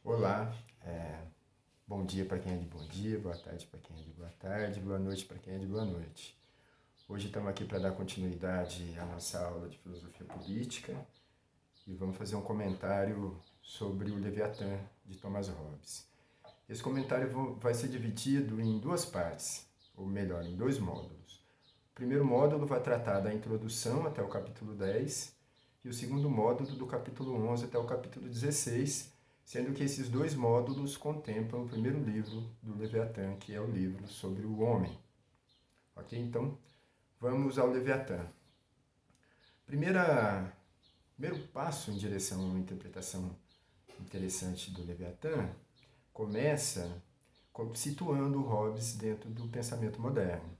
Olá, bom dia para quem é de bom dia, boa tarde para quem é de boa tarde, boa noite para quem é de boa noite. Hoje estamos aqui para dar continuidade à nossa aula de filosofia política e vamos fazer um comentário sobre o Leviatã de Thomas Hobbes. Esse comentário vai ser dividido em duas partes, ou melhor, em dois módulos. O primeiro módulo vai tratar da introdução até o capítulo 10 e o segundo módulo do capítulo 11 até o capítulo 16, sendo que esses dois módulos contemplam o primeiro livro do Leviatã, que é o livro sobre o homem. Ok? Então, vamos ao Leviatã. Primeiro passo em direção a uma interpretação interessante do Leviatã começa situando Hobbes dentro do pensamento moderno.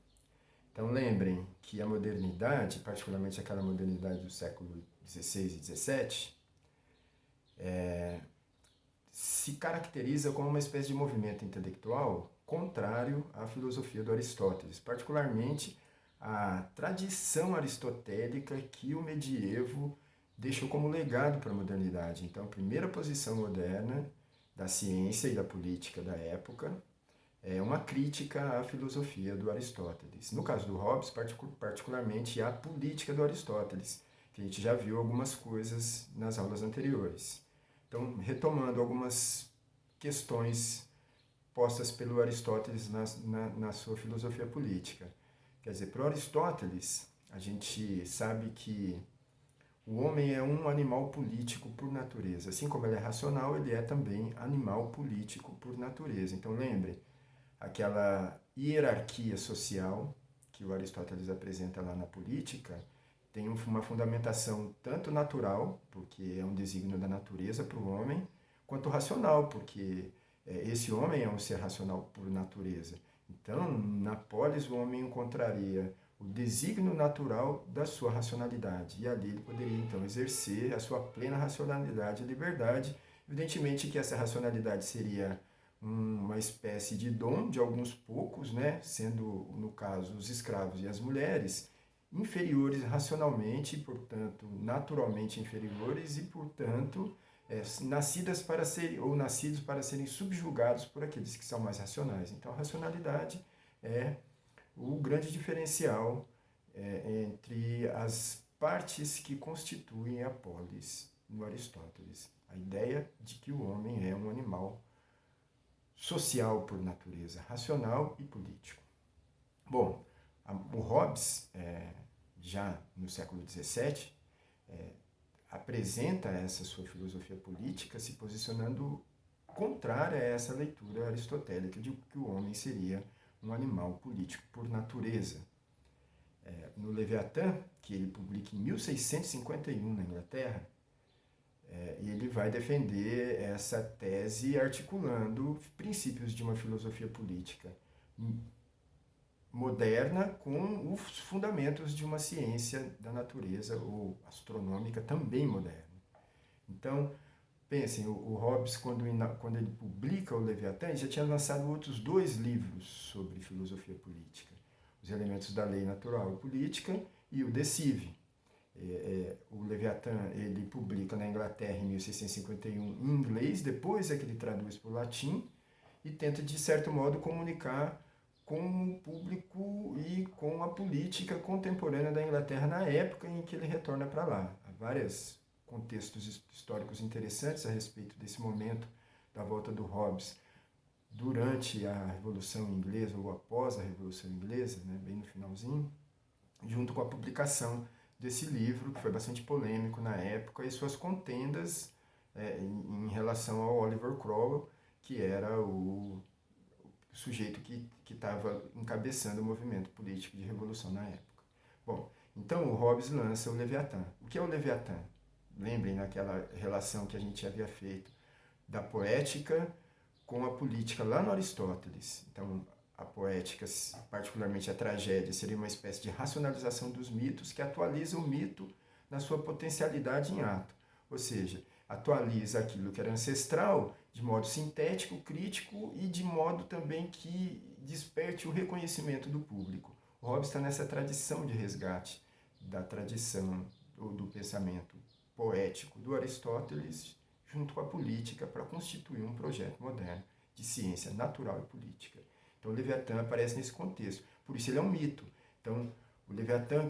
Então lembrem que a modernidade, particularmente aquela modernidade do século XVI e XVII, se caracteriza como uma espécie de movimento intelectual contrário à filosofia do Aristóteles, particularmente à tradição aristotélica que o medievo deixou como legado para a modernidade. Então, a primeira posição moderna da ciência e da política da época é uma crítica à filosofia do Aristóteles. No caso do Hobbes, particularmente à política do Aristóteles, que a gente já viu algumas coisas nas aulas anteriores. Então, retomando algumas questões postas pelo Aristóteles na sua filosofia política. Quer dizer, para Aristóteles, a gente sabe que o homem é um animal político por natureza. Assim como ele é racional, ele é também animal político por natureza. Então, lembre, aquela hierarquia social que o Aristóteles apresenta lá na política tem uma fundamentação tanto natural, porque é um desígnio da natureza para o homem, quanto racional, porque esse homem é um ser racional por natureza. Então, na polis, o homem encontraria o desígnio natural da sua racionalidade, e ali ele poderia, então, exercer a sua plena racionalidade e liberdade. Evidentemente que essa racionalidade seria uma espécie de dom de alguns poucos, né? Sendo, no caso, os escravos e as mulheres, inferiores racionalmente, portanto, naturalmente inferiores e, portanto, nascidas para serem ou nascidos para serem subjugados por aqueles que são mais racionais. Então, a racionalidade é o grande diferencial entre as partes que constituem a polis no Aristóteles. A ideia de que o homem é um animal social por natureza, racional e político. Bom, o Hobbes, já no século XVII, apresenta essa sua filosofia política se posicionando contrária a essa leitura aristotélica de que o homem seria um animal político por natureza. No Leviatã, que ele publica em 1651 na Inglaterra, ele vai defender essa tese articulando princípios de uma filosofia política moderna com os fundamentos de uma ciência da natureza ou astronômica também moderna. Então, pensem, o Hobbes, quando ele publica o Leviatã, ele já tinha lançado outros dois livros sobre filosofia política, Os Elementos da Lei Natural e Política e o De Cive. O Leviatã ele publica na Inglaterra em 1651 em inglês, depois é que ele traduz para o latim e tenta, de certo modo, comunicar com o público e com a política contemporânea da Inglaterra na época em que ele retorna para lá. Há vários contextos históricos interessantes a respeito desse momento da volta do Hobbes durante a Revolução Inglesa ou após a Revolução Inglesa, né, bem no finalzinho, junto com a publicação desse livro, que foi bastante polêmico na época, e suas contendas em relação ao Oliver Cromwell, que era o sujeito que estava encabeçando o movimento político de revolução na época. Bom, então o Hobbes lança o Leviatã. O que é o Leviatã? Lembrem naquela relação que a gente havia feito da poética com a política lá no Aristóteles. Então, a poética, particularmente a tragédia, seria uma espécie de racionalização dos mitos que atualiza o mito na sua potencialidade em ato. Ou seja, atualiza aquilo que era ancestral de modo sintético, crítico e de modo também que desperte o reconhecimento do público. O Hobbes está nessa tradição de resgate da tradição do pensamento poético do Aristóteles junto com a política para constituir um projeto moderno de ciência natural e política. Então o Leviatã aparece nesse contexto, por isso ele é um mito. Então o Leviatã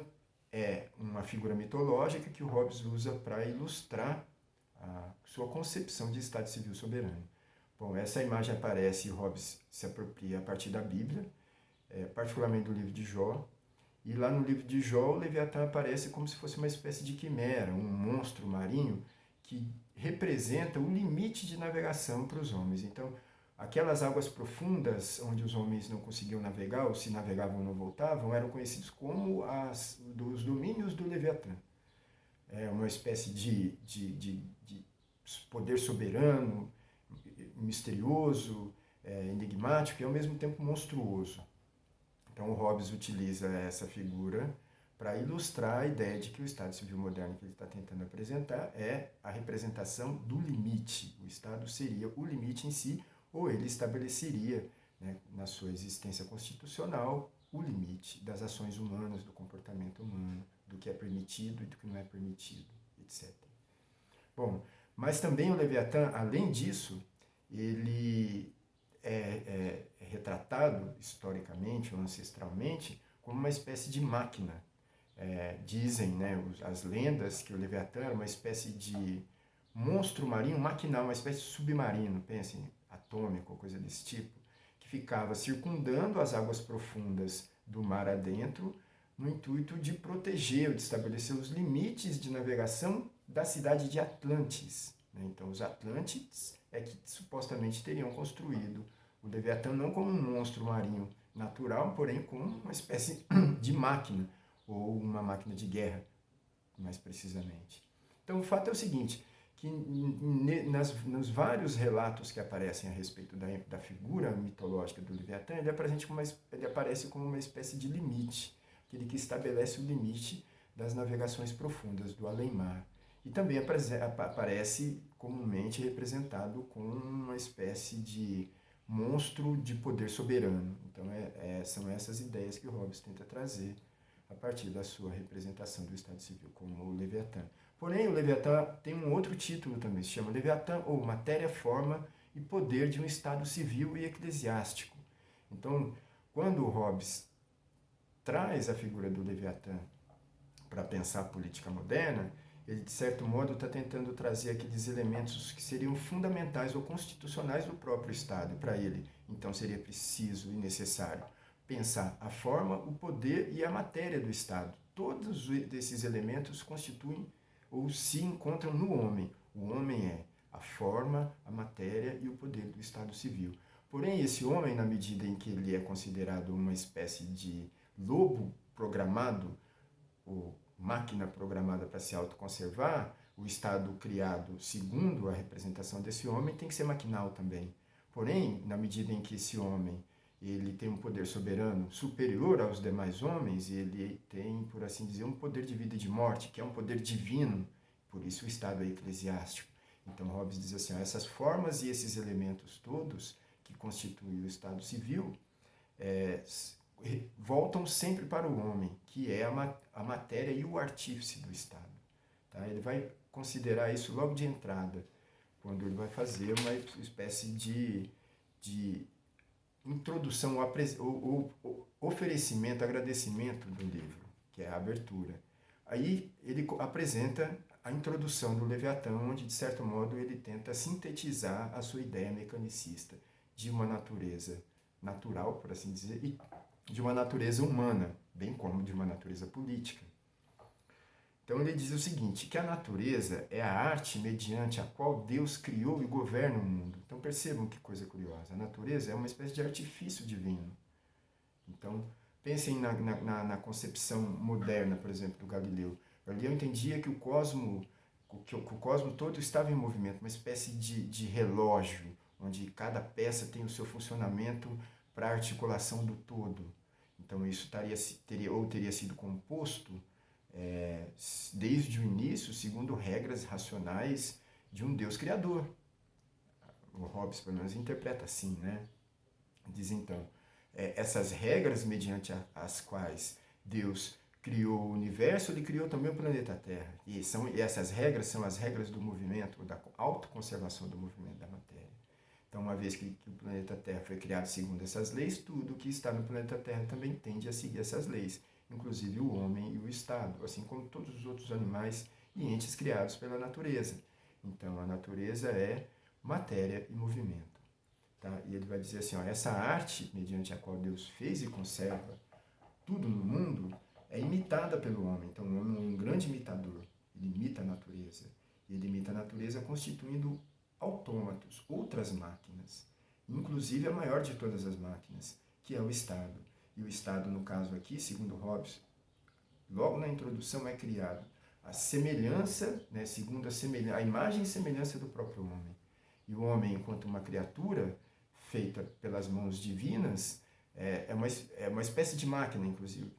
é uma figura mitológica que o Hobbes usa para ilustrar a sua concepção de Estado civil soberano. Bom, essa imagem aparece e Hobbes se apropria a partir da Bíblia, particularmente do livro de Jó. E lá no livro de Jó, o Leviatã aparece como se fosse uma espécie de quimera, um monstro marinho que representa o limite de navegação para os homens. Então, aquelas águas profundas onde os homens não conseguiam navegar, ou se navegavam ou não voltavam, eram conhecidos como os domínios do Leviatã. É uma espécie de poder soberano, misterioso, enigmático e ao mesmo tempo monstruoso. Então o Hobbes utiliza essa figura para ilustrar a ideia de que o Estado civil moderno que ele está tentando apresentar é a representação do limite. O Estado seria o limite em si, ou ele estabeleceria, né, na sua existência constitucional, o limite das ações humanas, do comportamento humano, do que é permitido e do que não é permitido, etc. Bom, mas também o Leviatã, além disso, ele é retratado historicamente ou ancestralmente como uma espécie de máquina. Dizem, né, as lendas que o Leviatã era uma espécie de monstro marinho maquinal, uma espécie de submarino, pensem, atômico ou coisa desse tipo, que ficava circundando as águas profundas do mar adentro no intuito de proteger ou de estabelecer os limites de navegação da cidade de Atlantis. Então, os Atlântides é que supostamente teriam construído o Leviatã não como um monstro marinho natural, porém como uma espécie de máquina, ou uma máquina de guerra, mais precisamente. Então, o fato é o seguinte, que nos vários relatos que aparecem a respeito da figura mitológica do Leviatã, ele aparece como uma espécie de limite, aquele que estabelece o limite das navegações profundas, do além-mar. E também aparece comumente representado como uma espécie de monstro de poder soberano. Então, são essas ideias que o Hobbes tenta trazer a partir da sua representação do Estado Civil como o Leviatã. Porém, o Leviatã tem um outro título também, se chama Leviatã, ou Matéria, Forma e Poder de um Estado Civil e Eclesiástico. Então, quando o Hobbes traz a figura do Leviatã para pensar a política moderna, ele, de certo modo, está tentando trazer aqueles elementos que seriam fundamentais ou constitucionais do próprio Estado para ele. Então, seria preciso e necessário pensar a forma, o poder e a matéria do Estado. Todos esses elementos constituem ou se encontram no homem. O homem é a forma, a matéria e o poder do Estado civil. Porém, esse homem, na medida em que ele é considerado uma espécie de lobo programado, ou máquina programada para se autoconservar, o Estado criado segundo a representação desse homem tem que ser maquinal também. Porém, na medida em que esse homem ele tem um poder soberano superior aos demais homens, ele tem, por assim dizer, um poder de vida e de morte, que é um poder divino, por isso o Estado é eclesiástico. Então Hobbes diz assim, essas formas e esses elementos todos que constituem o Estado civil voltam sempre para o homem, que é a matéria e o artífice do Estado. Tá? Ele vai considerar isso logo de entrada, quando ele vai fazer uma espécie de introdução ou oferecimento, agradecimento do livro, que é a abertura. Aí ele apresenta a introdução do Leviatã, onde, de certo modo, ele tenta sintetizar a sua ideia mecanicista de uma natureza natural, por assim dizer, e de uma natureza humana, bem como de uma natureza política. Então ele diz o seguinte, que a natureza é a arte mediante a qual Deus criou e governa o mundo. Então percebam que coisa curiosa, a natureza é uma espécie de artifício divino. Então pensem na concepção moderna, por exemplo, do Galileu. Galileu entendia que o cosmo todo estava em movimento, uma espécie de relógio, onde cada peça tem o seu funcionamento para a articulação do todo. Então isso teria sido composto desde o início, segundo regras racionais de um Deus criador. O Hobbes, pelo menos, interpreta assim, né? Diz então, essas regras mediante as quais Deus criou o universo, ele criou também o planeta Terra. E essas regras são as regras do movimento, da autoconservação do movimento da matéria. Então, uma vez que o planeta Terra foi criado segundo essas leis, tudo que está no planeta Terra também tende a seguir essas leis, inclusive o homem e o Estado, assim como todos os outros animais e entes criados pela natureza. Então, a natureza é matéria e movimento. Tá? E ele vai dizer assim, ó, essa arte, mediante a qual Deus fez e conserva tudo no mundo, é imitada pelo homem. Então, o homem é um grande imitador. Ele imita a natureza. Ele imita a natureza constituindo autômatos, outras máquinas. Inclusive a maior de todas as máquinas, que é o Estado. E o Estado, no caso aqui, segundo Hobbes, logo na introdução é criado a semelhança, né, segundo a imagem e semelhança do próprio homem. E o homem, enquanto uma criatura feita pelas mãos divinas, é uma espécie de máquina, inclusive.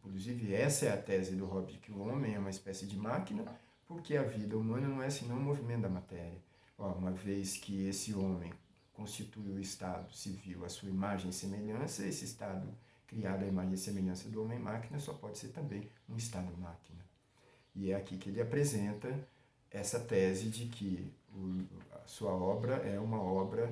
Inclusive, essa é a tese do Hobbes, que o homem é uma espécie de máquina, porque a vida humana não é senão um movimento da matéria. Uma vez que esse homem constitui o Estado civil, a sua imagem e semelhança, esse Estado criado à imagem e semelhança do homem-máquina só pode ser também um Estado-máquina. E é aqui que ele apresenta essa tese de que a sua obra é uma obra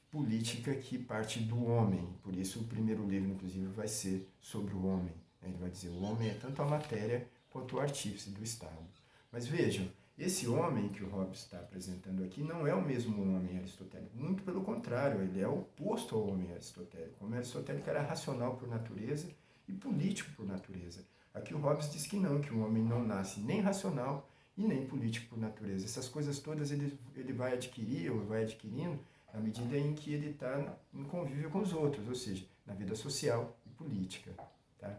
política que parte do homem. Por isso, o primeiro livro, inclusive, vai ser sobre o homem. Ele vai dizer, o homem é tanto a matéria quanto o artífice do Estado. Mas vejam, esse homem que o Hobbes está apresentando aqui não é o mesmo homem aristotélico. Muito pelo contrário, ele é oposto ao homem aristotélico. O homem aristotélico era racional por natureza e político por natureza. Aqui o Hobbes diz que não, que o homem não nasce nem racional e nem político por natureza. Essas coisas todas ele vai adquirir ou vai adquirindo na medida em que ele está em convívio com os outros, ou seja, na vida social e política. Tá?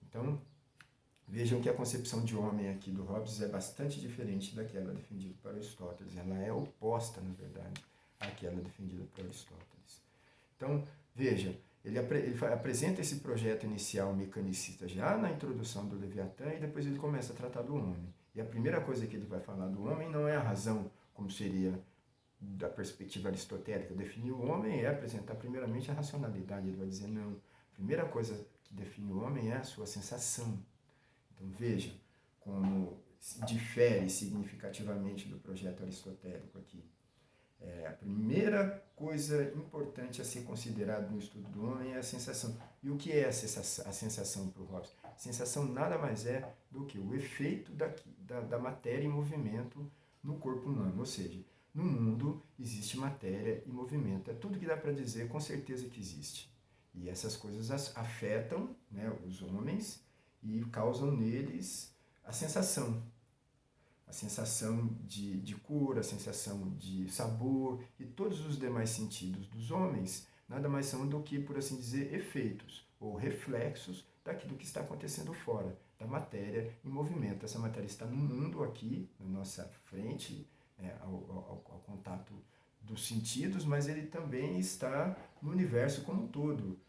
Então, vejam que a concepção de homem aqui do Hobbes é bastante diferente daquela defendida por Aristóteles. Ela é oposta, na verdade, àquela defendida por Aristóteles. Então, veja, ele apresenta esse projeto inicial mecanicista já na introdução do Leviatã e depois ele começa a tratar do homem. E a primeira coisa que ele vai falar do homem não é a razão, como seria da perspectiva aristotélica. Definir o homem é apresentar primeiramente a racionalidade. Ele vai dizer, não, a primeira coisa que define o homem é a sua sensação. Então veja como difere significativamente do projeto aristotélico aqui. A primeira coisa importante a ser considerada no estudo do homem é a sensação. E o que é a sensação para o Hobbes? A sensação nada mais é do que o efeito da matéria em movimento no corpo humano. Ou seja, no mundo existe matéria e movimento. É tudo que dá para dizer com certeza que existe. E essas coisas afetam, né, os homens e causam neles a sensação de cor, a sensação de sabor e todos os demais sentidos dos homens nada mais são do que, por assim dizer, efeitos ou reflexos daquilo que está acontecendo fora, da matéria em movimento. Essa matéria está no mundo aqui, na nossa frente, ao contato dos sentidos, mas ele também está no universo como um todo,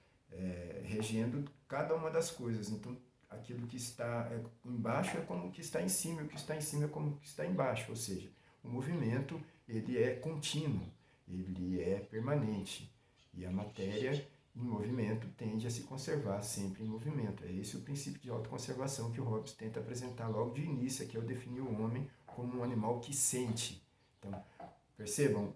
regendo cada uma das coisas. Então, aquilo que está embaixo é como o que está em cima, e o que está em cima é como o que está embaixo, ou seja, o movimento ele é contínuo, ele é permanente, e a matéria em movimento tende a se conservar sempre em movimento. É esse o princípio de autoconservação que o Hobbes tenta apresentar logo de início, que é o definir o homem como um animal que sente. Então, percebam,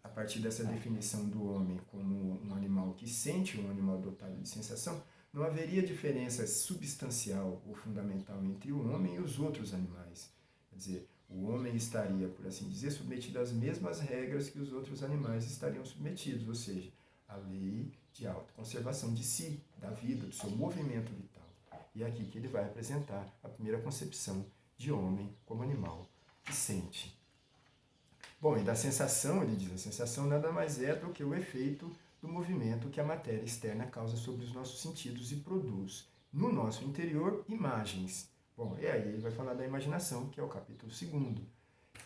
a partir dessa definição do homem como um animal que sente, um animal dotado de sensação, não haveria diferença substancial ou fundamental entre o homem e os outros animais. Quer dizer, o homem estaria, por assim dizer, submetido às mesmas regras que os outros animais estariam submetidos, ou seja, a lei de autoconservação de si, da vida, do seu movimento vital. E é aqui que ele vai apresentar a primeira concepção de homem como animal que sente. Bom, e da sensação, ele diz, a sensação nada mais é do que o efeito do movimento que a matéria externa causa sobre os nossos sentidos e produz no nosso interior imagens. Bom, e aí ele vai falar da imaginação, que é o capítulo 2º.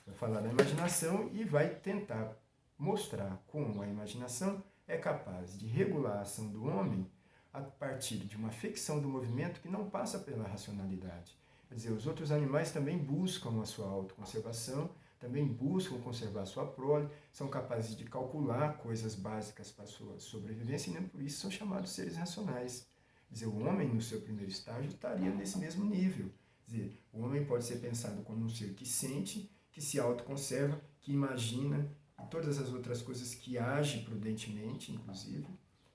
Vai falar da imaginação e vai tentar mostrar como a imaginação é capaz de regular a ação do homem a partir de uma ficção do movimento que não passa pela racionalidade. Quer dizer, os outros animais também buscam a sua autoconservação, também buscam conservar a sua prole, são capazes de calcular coisas básicas para a sua sobrevivência e nem por isso são chamados seres racionais. Quer dizer, o homem, no seu primeiro estágio, estaria nesse mesmo nível. Quer dizer, o homem pode ser pensado como um ser que sente, que se autoconserva, que imagina, e todas as outras coisas que age prudentemente, inclusive,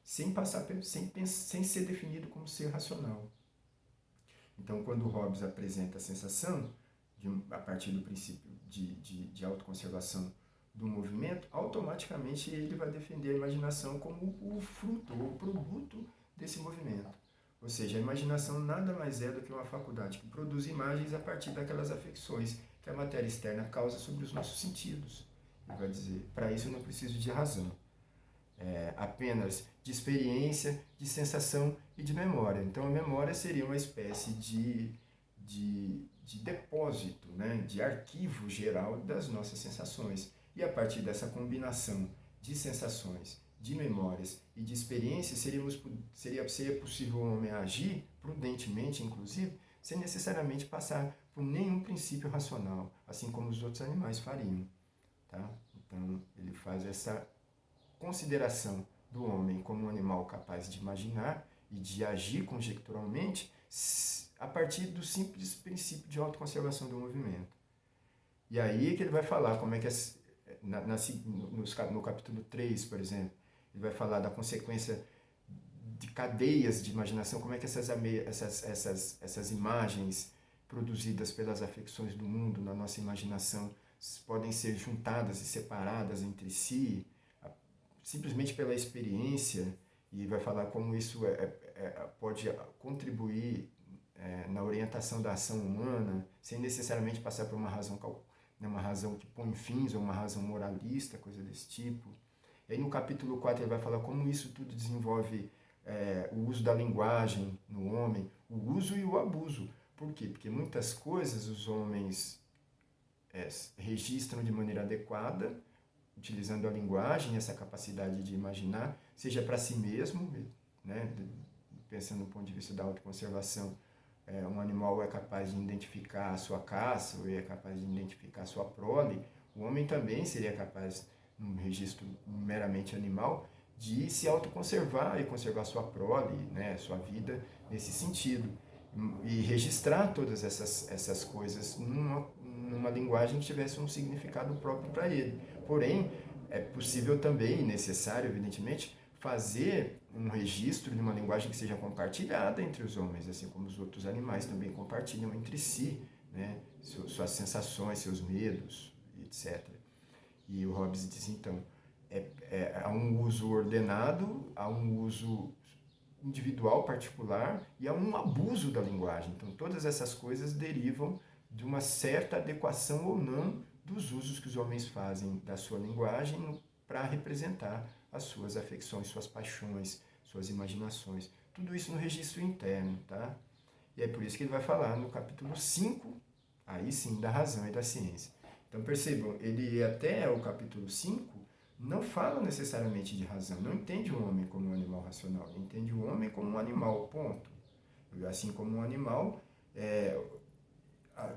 sem ser definido como ser racional. Então, quando Hobbes apresenta a sensação, a partir do princípio de autoconservação do movimento, automaticamente ele vai defender a imaginação como o fruto, ou o produto desse movimento. Ou seja, a imaginação nada mais é do que uma faculdade que produz imagens a partir daquelas afecções que a matéria externa causa sobre os nossos sentidos. Ele vai dizer, para isso eu não preciso de razão. Apenas de experiência, de sensação e de memória. Então a memória seria uma espécie de depósito, né, de arquivo geral das nossas sensações. E a partir dessa combinação de sensações, de memórias e de experiências, seria possível o homem agir prudentemente, inclusive, sem necessariamente passar por nenhum princípio racional, assim como os outros animais fariam. Tá? Então ele faz essa consideração do homem como um animal capaz de imaginar e de agir conjecturalmente a partir do simples princípio de autoconservação do movimento. E aí que ele vai falar como é que no capítulo 3, por exemplo, ele vai falar da consequência de cadeias de imaginação, como é que essas imagens produzidas pelas afecções do mundo na nossa imaginação podem ser juntadas e separadas entre si, simplesmente pela experiência, e vai falar como isso pode contribuir na orientação da ação humana, sem necessariamente passar por uma razão que põe fins, ou uma razão moralista, coisa desse tipo. E aí no capítulo 4 ele vai falar como isso tudo desenvolve o uso da linguagem no homem, o uso e o abuso. Por quê? Porque muitas coisas os homens registram de maneira adequada, utilizando a linguagem, essa capacidade de imaginar, seja para si mesmo, né? Pensando do ponto de vista da autoconservação, um animal é capaz de identificar a sua caça, ou é capaz de identificar a sua prole, o homem também seria capaz, num registro meramente animal, de se autoconservar e conservar sua prole, né? Sua vida nesse sentido. E registrar todas essas coisas numa linguagem que tivesse um significado próprio para ele. Porém, é possível também, e necessário, evidentemente, fazer um registro de uma linguagem que seja compartilhada entre os homens, assim como os outros animais também compartilham entre si, né, suas sensações, seus medos, etc. E o Hobbes diz, então, há um uso ordenado, há um uso individual, particular, e há um abuso da linguagem. Então, todas essas coisas derivam de uma certa adequação ou não dos usos que os homens fazem da sua linguagem para representar as suas afecções, suas paixões, suas imaginações. Tudo isso no registro interno, tá? E é por isso que ele vai falar no capítulo 5, aí sim, da razão e da ciência. Então percebam, ele até o capítulo 5 não fala necessariamente de razão, não entende o homem como um animal racional, ele entende o homem como um animal, ponto. Assim como um animal,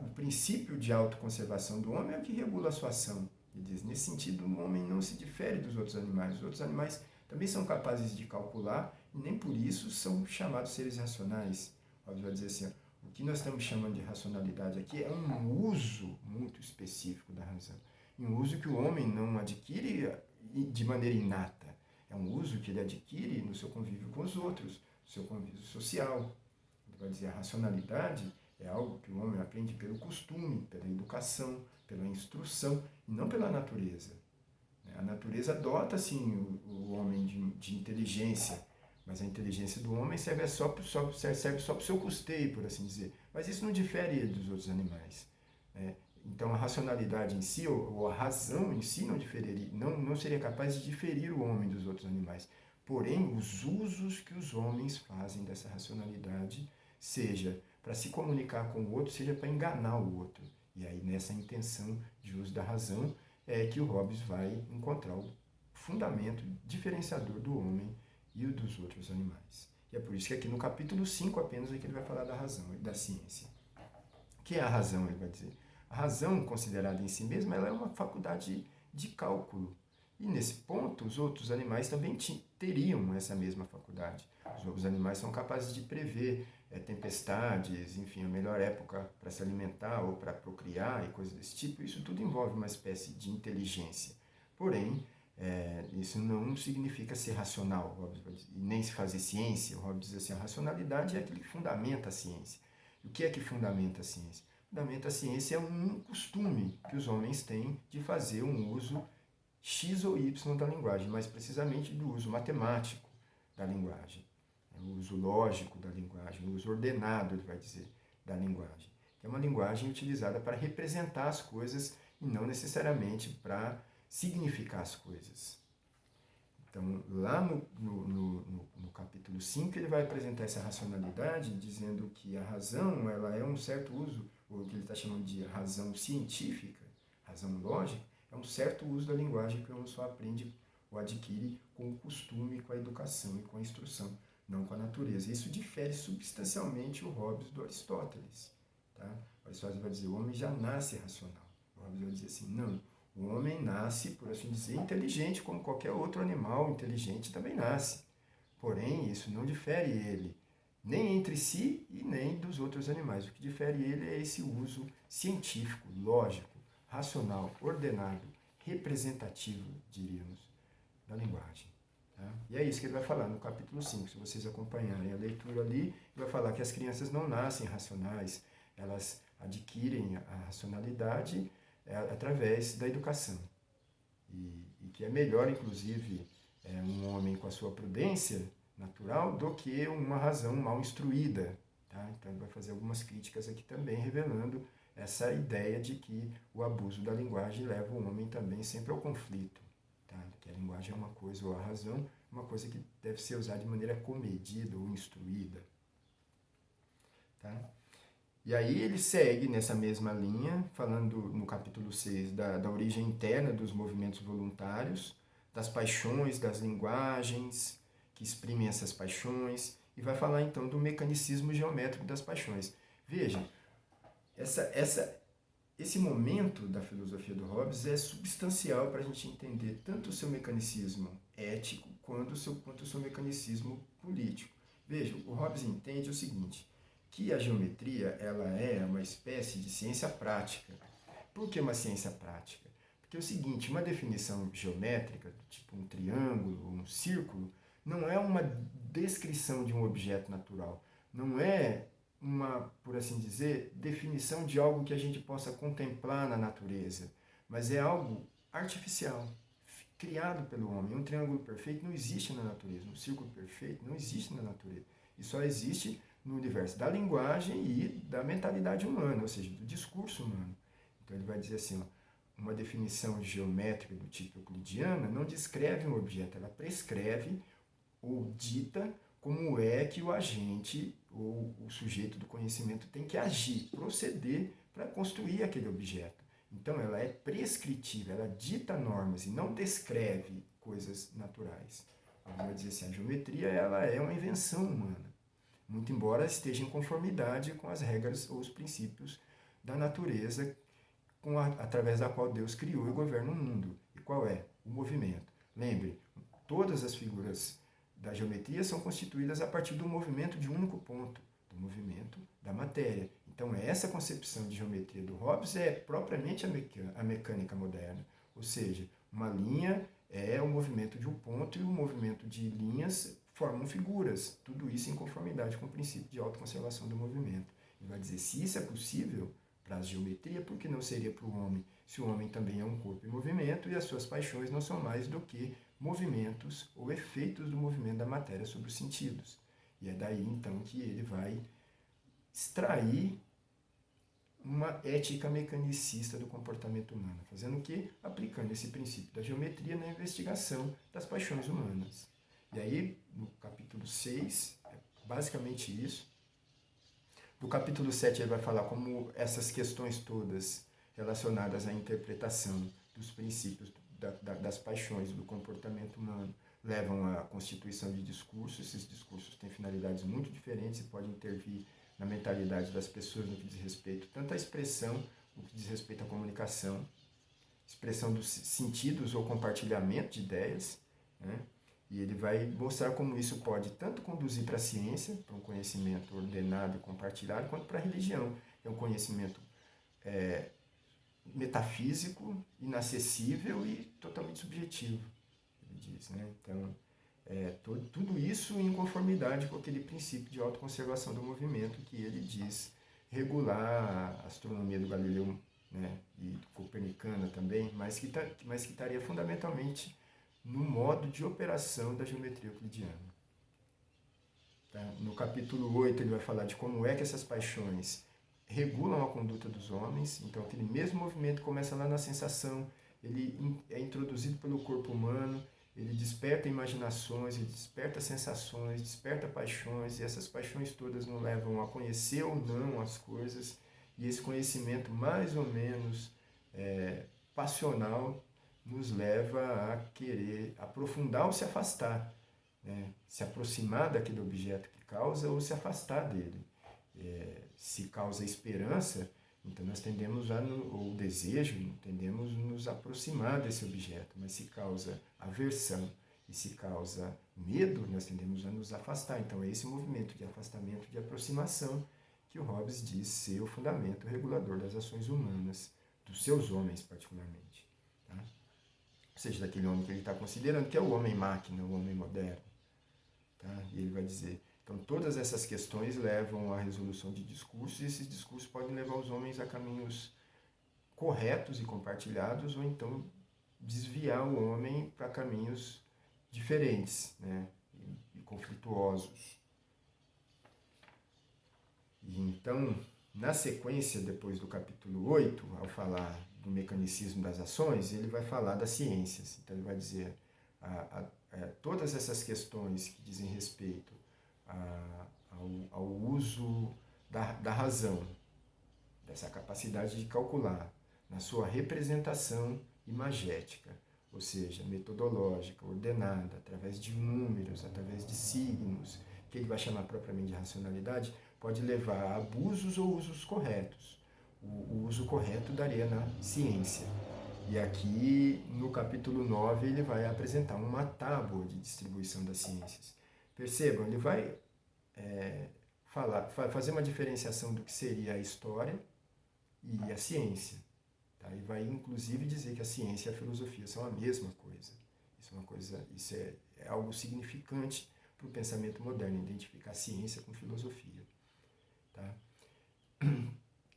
o princípio de autoconservação do homem é o que regula a sua ação. Ele diz, nesse sentido, o homem não se difere dos outros animais. Os outros animais também são capazes de calcular e nem por isso são chamados seres racionais. Ele vai dizer assim, o que nós estamos chamando de racionalidade aqui é um uso muito específico da razão. E um uso que o homem não adquire de maneira inata. É um uso que ele adquire no seu convívio com os outros, no seu convívio social. Ele vai dizer, a racionalidade é algo que o homem aprende pelo costume, pela educação, pela instrução, e não pela natureza. A natureza dota, sim, o homem de inteligência, mas a inteligência do homem serve só para o seu custeio, por assim dizer. Mas isso não difere ele dos outros animais. Então a racionalidade em si, ou a razão em si, não seria capaz de diferir o homem dos outros animais. Porém, os usos que os homens fazem dessa racionalidade, seja para se comunicar com o outro, seja para enganar o outro. E aí, nessa intenção de uso da razão, é que o Hobbes vai encontrar o fundamento diferenciador do homem e o dos outros animais. E é por isso que aqui no capítulo 5 apenas é que ele vai falar da razão e da ciência. O que é a razão, ele vai dizer? A razão, considerada em si mesma, ela é uma faculdade de cálculo. E nesse ponto, os outros animais também teriam essa mesma faculdade. Os animais são capazes de prever tempestades, enfim, a melhor época para se alimentar ou para procriar e coisas desse tipo. Isso tudo envolve uma espécie de inteligência. Porém, isso não significa ser racional, e nem se fazer ciência. O Hobbes diz assim, a racionalidade é aquilo que fundamenta a ciência. E o que é que fundamenta a ciência? Fundamenta a ciência é um costume que os homens têm de fazer um uso X ou Y da linguagem, mais precisamente do uso matemático da linguagem, o uso lógico da linguagem, o uso ordenado, ele vai dizer, da linguagem. Que é uma linguagem utilizada para representar as coisas e não necessariamente para significar as coisas. Então, lá no capítulo 5, ele vai apresentar essa racionalidade, dizendo que a razão ela é um certo uso, ou o que ele está chamando de razão científica, razão lógica, é um certo uso da linguagem que o homem só aprende ou adquire com o costume, com a educação e com a instrução, não com a natureza. Isso difere substancialmente o Hobbes do Aristóteles. Tá? O Aristóteles vai dizer, o homem já nasce racional. O Hobbes vai dizer assim, não, o homem nasce, por assim dizer, inteligente, como qualquer outro animal inteligente também nasce. Porém, isso não difere ele, nem entre si e nem dos outros animais. O que difere ele é esse uso científico, lógico, racional, ordenado, representativo, diríamos, da linguagem. Tá? E é isso que ele vai falar no capítulo 5. Se vocês acompanharem a leitura ali, ele vai falar que as crianças não nascem racionais, elas adquirem a racionalidade através da educação. E que é melhor, inclusive, um homem com a sua prudência natural do que uma razão mal instruída. Tá? Então ele vai fazer algumas críticas aqui também, revelando essa ideia de que o abuso da linguagem leva o homem também sempre ao conflito. Tá? Que a linguagem é uma coisa, ou a razão, uma coisa que deve ser usada de maneira comedida ou instruída. Tá? E aí ele segue nessa mesma linha, falando no capítulo 6 da origem interna dos movimentos voluntários, das paixões, das linguagens que exprimem essas paixões, e vai falar então do mecanicismo geométrico das paixões. Veja, esse momento da filosofia do Hobbes é substancial para a gente entender tanto o seu mecanicismo ético quanto o seu mecanicismo político. Veja, o Hobbes entende o seguinte, que a geometria ela é uma espécie de ciência prática. Por que uma ciência prática? Porque é o seguinte, uma definição geométrica, tipo um triângulo ou um círculo, não é uma descrição de um objeto natural, não é uma, por assim dizer, definição de algo que a gente possa contemplar na natureza, mas é algo artificial, criado pelo homem. Um triângulo perfeito não existe na natureza, um círculo perfeito não existe na natureza. E só existe no universo da linguagem e da mentalidade humana, ou seja, do discurso humano. Então ele vai dizer assim, ó, uma definição geométrica do tipo euclidiana não descreve um objeto, ela prescreve ou dita como é que o agente ou o sujeito do conhecimento tem que agir, proceder para construir aquele objeto. Então ela é prescritiva, ela dita normas e não descreve coisas naturais. Eu vou dizer assim, a geometria ela é uma invenção humana, muito embora esteja em conformidade com as regras ou os princípios da natureza através da qual Deus criou e governa o mundo. E qual é? O movimento. Lembre, todas as figuras da geometria são constituídas a partir do movimento de um único ponto, do movimento da matéria. Então, essa concepção de geometria do Hobbes é propriamente a mecânica moderna. Ou seja, uma linha é o movimento de um ponto e o movimento de linhas formam figuras. Tudo isso em conformidade com o princípio de autoconservação do movimento. Ele vai dizer, se isso é possível para a geometria, por que não seria para o homem? Se o homem também é um corpo em movimento e as suas paixões não são mais do que movimentos ou efeitos do movimento da matéria sobre os sentidos. E é daí, então, que ele vai extrair uma ética mecanicista do comportamento humano. Fazendo o quê? Aplicando esse princípio da geometria na investigação das paixões humanas. E aí, no capítulo 6, é basicamente isso. No capítulo 7, ele vai falar como essas questões todas relacionadas à interpretação dos princípios das paixões do comportamento humano levam à constituição de discursos. Esses discursos têm finalidades muito diferentes e podem intervir na mentalidade das pessoas no que diz respeito tanto à expressão, no que diz respeito à comunicação. expressão dos sentidos ou compartilhamento de ideias, né? E ele vai mostrar como isso pode tanto conduzir para a ciência, para um conhecimento ordenado e compartilhado, quanto para a religião, que é um conhecimento metafísico, inacessível e totalmente subjetivo, ele diz, né? Então, tudo isso em conformidade com aquele princípio de autoconservação do movimento que ele diz regular a astronomia do Galileu, né, e copernicana também, mas que estaria fundamentalmente no modo de operação da geometria euclidiana. Tá? No capítulo 8 ele vai falar de como é que essas paixões regulam a conduta dos homens. Então aquele mesmo movimento começa lá na sensação, ele é introduzido pelo corpo humano, ele desperta imaginações, ele desperta sensações, desperta paixões, e essas paixões todas nos levam a conhecer ou não as coisas, e esse conhecimento mais ou menos passional nos leva a querer aprofundar ou se afastar, né? Se aproximar daquele objeto que causa ou se afastar dele. Se causa esperança, então nós tendemos ou desejo, tendemos a nos aproximar desse objeto, mas se causa aversão e se causa medo, nós tendemos a nos afastar. Então é esse movimento de afastamento, de aproximação, que o Hobbes diz ser o fundamento regulador das ações humanas, dos seus homens particularmente. Tá? Ou seja, daquele homem que ele está considerando que é o homem-máquina, o homem moderno. Tá? E ele vai dizer, então todas essas questões levam à resolução de discursos, e esses discursos podem levar os homens a caminhos corretos e compartilhados, ou então desviar o homem para caminhos diferentes, né, e conflituosos. E então, na sequência, depois do capítulo 8, ao falar do mecanicismo das ações, ele vai falar das ciências. Então ele vai dizer todas essas questões que dizem respeito ao uso da razão, dessa capacidade de calcular, na sua representação imagética, ou seja, metodológica, ordenada, através de números, através de signos, que ele vai chamar propriamente de racionalidade, pode levar a abusos ou usos corretos. O uso correto daria na ciência. E aqui, no capítulo 9, ele vai apresentar uma tábua de distribuição das ciências. Percebam, ele vai fazer uma diferenciação do que seria a história e a ciência. Tá? E vai, inclusive, dizer que a ciência e a filosofia são a mesma coisa. Isso é algo significante para o pensamento moderno, identificar ciência com filosofia. Tá?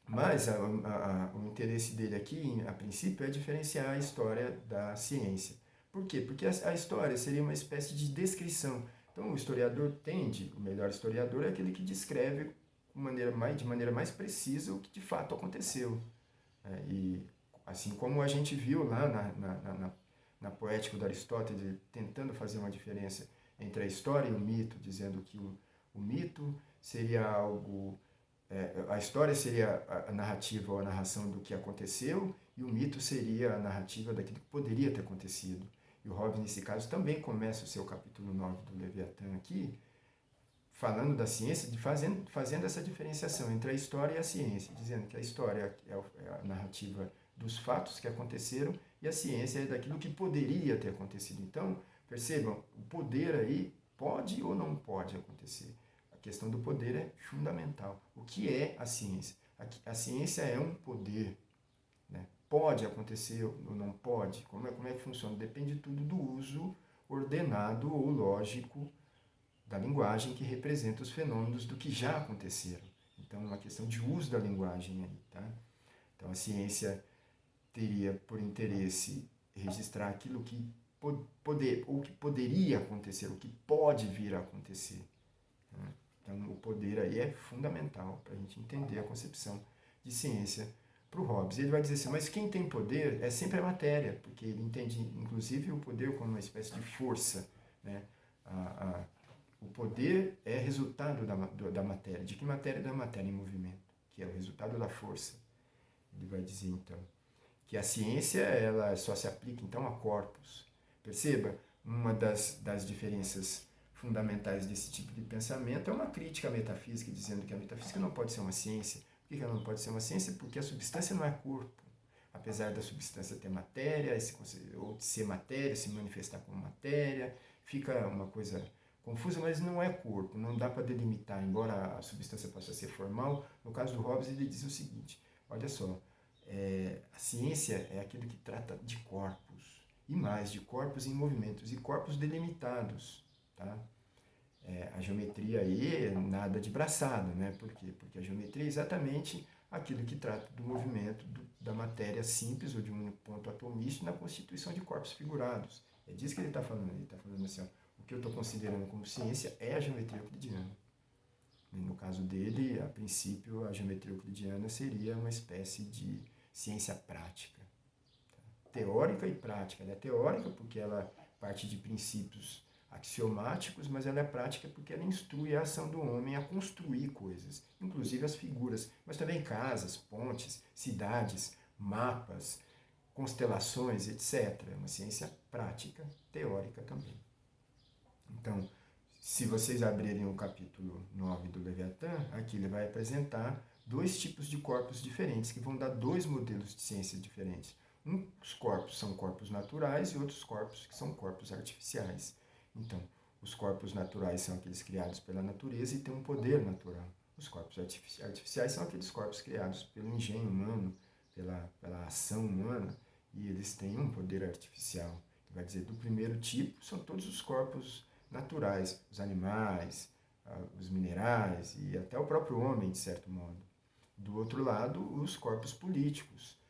Mas o interesse dele aqui, a princípio, é diferenciar a história da ciência. Por quê? Porque a história seria uma espécie de descrição. Então, o historiador o melhor historiador é aquele que descreve de maneira mais precisa o que de fato aconteceu. E assim como a gente viu lá na Poética de Aristóteles, tentando fazer uma diferença entre a história e o mito, dizendo que o mito seria algo... a história seria a narrativa ou a narração do que aconteceu, e o mito seria a narrativa daquilo que poderia ter acontecido. E o Hobbes, nesse caso, também começa o seu capítulo 9 do Leviatã aqui, falando da ciência, fazendo essa diferenciação entre a história e a ciência, dizendo que a história é a narrativa dos fatos que aconteceram e a ciência é daquilo que poderia ter acontecido. Então, percebam, o poder aí pode ou não pode acontecer. A questão do poder é fundamental. O que é a ciência? A ciência é um poder. Né? Pode acontecer ou não pode? Como é que funciona? Depende tudo do uso ordenado ou lógico da linguagem que representa os fenômenos do que já aconteceram. Então, é uma questão de uso da linguagem aí. Tá? Então, a ciência teria por interesse registrar aquilo que que poderia acontecer, o que pode vir a acontecer. Né? Então, o poder aí é fundamental para a gente entender a concepção de ciência para o Hobbes. Ele vai dizer assim, mas quem tem poder é sempre a matéria, porque ele entende, inclusive, o poder como uma espécie de força. Né? O poder é resultado da matéria. De que matéria? Da matéria em movimento, que é o resultado da força. Ele vai dizer, então, que a ciência ela só se aplica, então, a corpos. Perceba, uma das diferenças fundamentais desse tipo de pensamento é uma crítica à metafísica, dizendo que a metafísica não pode ser uma ciência. Por que ela não pode ser uma ciência? Porque a substância não é corpo. A apesar da substância ter matéria, ou de ser matéria, se manifestar como matéria, fica uma coisa confusa, mas não é corpo, não dá para delimitar, embora a substância possa ser formal. No caso do Hobbes, ele diz o seguinte, olha só, a ciência é aquilo que trata de corpos, e mais, de corpos em movimentos, e corpos delimitados, tá? A geometria aí é nada de braçada, né? Por quê? Porque a geometria é exatamente aquilo que trata do movimento da matéria simples ou de um ponto atomístico na constituição de corpos figurados. É disso que ele está falando. Ele está falando assim, ó, o que eu estou considerando como ciência é a geometria euclidiana. E no caso dele, a princípio, a geometria euclidiana seria uma espécie de ciência prática. Tá? Teórica e prática. Ela é teórica porque ela parte de princípios axiomáticos, mas ela é prática porque ela instrui a ação do homem a construir coisas, inclusive as figuras, mas também casas, pontes, cidades, mapas, constelações, etc. É uma ciência prática, teórica também. Então, se vocês abrirem o capítulo 9 do Leviatã, aqui ele vai apresentar dois tipos de corpos diferentes, que vão dar dois modelos de ciência diferentes. Uns corpos são corpos naturais e outros corpos que são corpos artificiais. Então, os corpos naturais são aqueles criados pela natureza e têm um poder natural. Os corpos artificiais são aqueles corpos criados pelo engenho humano, pela ação humana, e eles têm um poder artificial. Vai dizer, do primeiro tipo, são todos os corpos naturais, os animais, os minerais e até o próprio homem, de certo modo. Do outro lado, os corpos políticos,